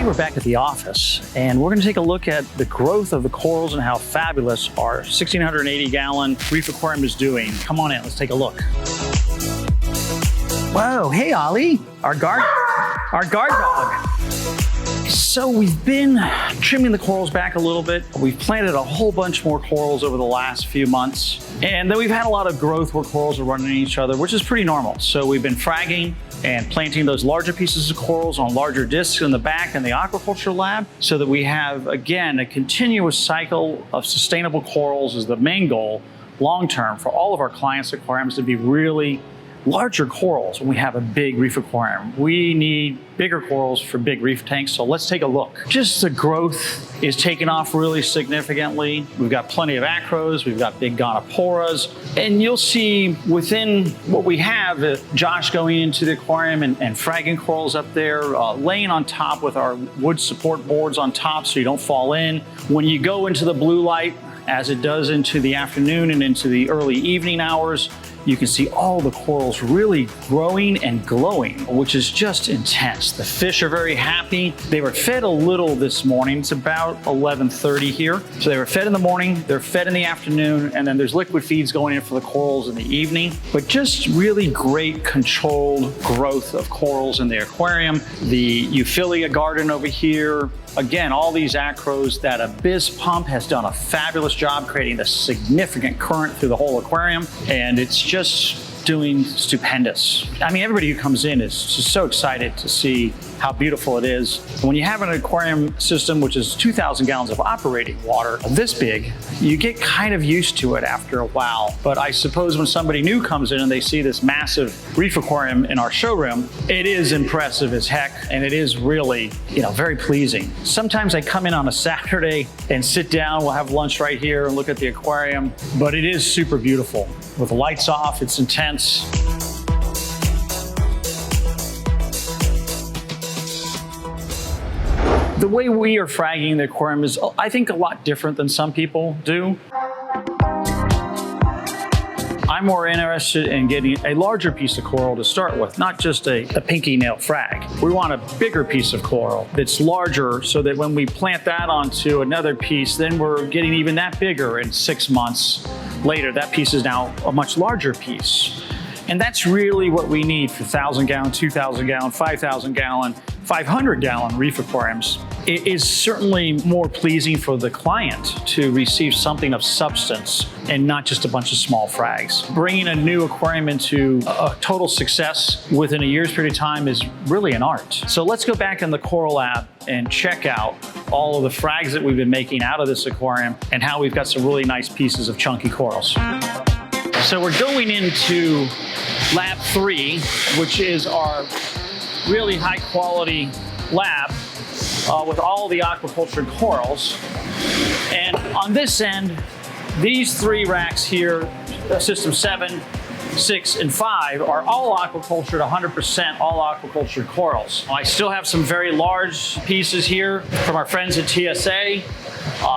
Today we're back at the office and we're going to take a look at the growth of the corals and how fabulous our 1,680 gallon Reef Aquarium is doing. Come on in, let's take a look. Whoa, hey Ollie, our guard dog. So we've been trimming the corals back a little bit. We've planted a whole bunch more corals over the last few months. And then we've had a lot of growth where corals are running into each other, which is pretty normal. So we've been fragging and planting those larger pieces of corals on larger discs in the back in the aquaculture lab so that we have, again, a continuous cycle of sustainable corals is the main goal long-term for all of our clients' aquariums to be really larger corals when we have a big reef aquarium. We need bigger corals for big reef tanks, so let's take a look. Just the growth is taking off really significantly. We've got plenty of acros, we've got big gonoporas, and you'll see within what we have, Josh going into the aquarium and fragging corals up there, laying on top with our wood support boards on top so you don't fall in. When you go into the blue light, as it does into the afternoon and into the early evening hours, you can see all the corals really growing and glowing, which is just intense. The fish are very happy. They were fed a little this morning. It's about 11:30 here. So they were fed in the morning, they're fed in the afternoon, and then there's liquid feeds going in for the corals in the evening. But just really great controlled growth of corals in the aquarium. The Euphilia garden over here, again, all these acros, that abyss pump has done a fabulous job creating a significant current through the whole aquarium, and it's just doing stupendous. I mean, everybody who comes in is just so excited to see how beautiful it is. When you have an aquarium system, which is 2,000 gallons of operating water this big, you get kind of used to it after a while. But I suppose when somebody new comes in and they see this massive reef aquarium in our showroom, it is impressive as heck, and it is really, very pleasing. Sometimes I come in on a Saturday and sit down, we'll have lunch right here and look at the aquarium, but it is super beautiful. With the lights off, it's intense. The way we are fragging the aquarium is, I think, a lot different than some people do. I'm more interested in getting a larger piece of coral to start with, not just a pinky nail frag. We want a bigger piece of coral that's larger so that when we plant that onto another piece, then we're getting even that bigger in 6 months later. That piece is now a much larger piece. And that's really what we need for 1,000 gallon, 2,000 gallon, 5,000 gallon, 500 gallon reef aquariums. It is certainly more pleasing for the client to receive something of substance and not just a bunch of small frags. Bringing a new aquarium into a total success within a year's period of time is really an art. So let's go back in the coral lab and check out all of the frags that we've been making out of this aquarium and how we've got some really nice pieces of chunky corals. So we're going into lab 3, which is our really high quality lab with all the aquaculture corals. And on this end, these 3 racks here, system 7, 6, and 5, are all aquacultured, 100% all aquaculture corals. I still have some very large pieces here from our friends at TSA.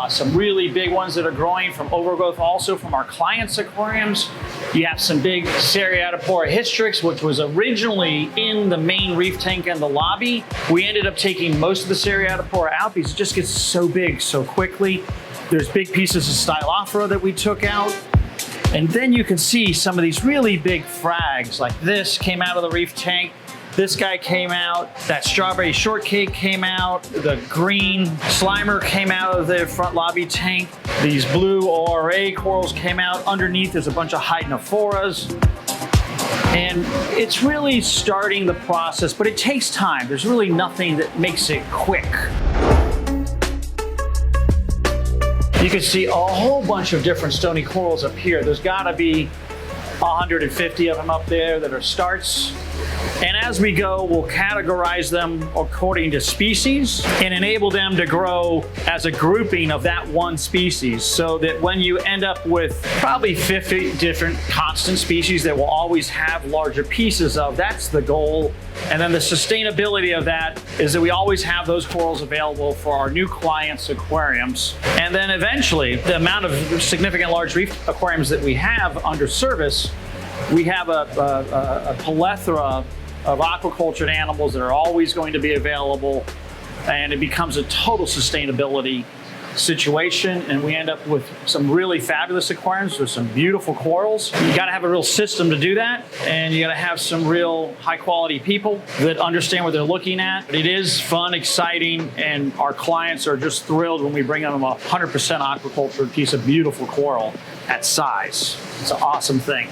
Some really big ones that are growing from overgrowth, also from our clients' aquariums. You have some big Seriatopora hystrix, which was originally in the main reef tank in the lobby. We ended up taking most of the Seriatopora out because it just gets so big so quickly. There's big pieces of Stylophora that we took out. And then you can see some of these really big frags, like this came out of the reef tank. This guy came out, that strawberry shortcake came out, the green Slimer came out of the front lobby tank, these blue ORA corals came out. Underneath there's a bunch of Hydenophoras. And it's really starting the process, but it takes time. There's really nothing that makes it quick. You can see a whole bunch of different stony corals up here. There's gotta be 150 of them up there that are starts. And as we go, we'll categorize them according to species and enable them to grow as a grouping of that one species, so that when you end up with probably 50 different constant species that will always have larger pieces of, that's the goal. And then the sustainability of that is that we always have those corals available for our new clients' aquariums. And then eventually, the amount of significant large reef aquariums that we have under service, we have a plethora of aquacultured animals that are always going to be available and it becomes a total sustainability situation, and we end up with some really fabulous aquariums with some beautiful corals. You got to have a real system to do that, and you got to have some real high quality people that understand what they're looking at. But it is fun, exciting, and our clients are just thrilled when we bring them a 100% aquaculture piece of beautiful coral at size. It's an awesome thing.